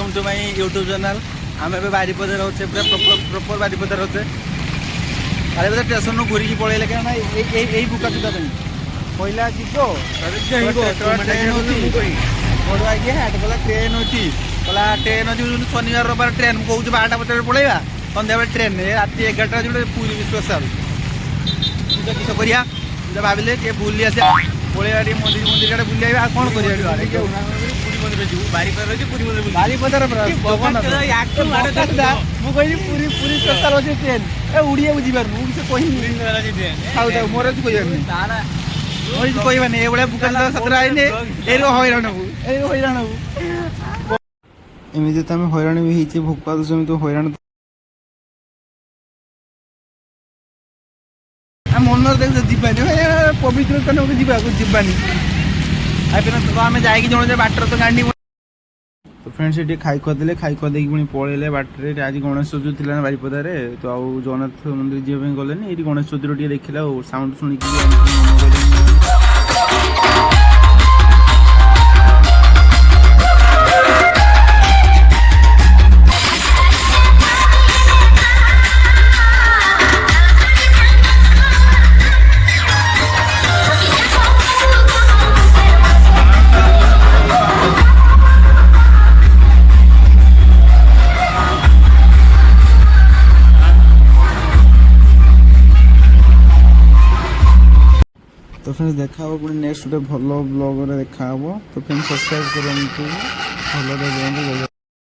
Welcome to my YouTube channel. आम ए बारिपदा रोचे पूरा प्रॉपर बारिपदा रोचे। बारिपदा स्टेशन घूरिकी पलैले क्या यही बुका सीधा पहला जीव ट्रेन अच्छी कहला ट्रेन अच्छी शनिवार रविवार ट्रेन कौच 12टा बजे पलैया सन्ध्या बेले ट्रेन राति 11टा जो पूरी स्पेशल किस करिया भाविले किए बुली आस पलैया मंदिर मंदिर आड़े बुली आ कौन कर बारिपदार मुझे पूरी पूरी स्पेशल अच्छे ट्रेन उड़िया बुझीपार मुझे कह मोर कहबानी ये बुका सतरा आईने हईराण हईराण एमती तो आम हईराण भी होती भोक तो हईराण मन देख जीवानी पवित्र स्थान जीवानी तो आम जा बाटर तो गाड़ी तो फ्रेंड्स ये खाई खुआदे खाई खुआदे पुणी पलैले बाटर आज गणेश चतुर्थी थी बारिपदार तो आउ जगन्नाथ मंदिर जीवाई गले ये गणेश चतुर्थी देखला साउंड शुणी तो फ्रेंड्स देखा पुणी नेक्स्ट गोटे भल ब्लॉग देखा तो फ्रेंड्स सब्सक्राइब करूँ भल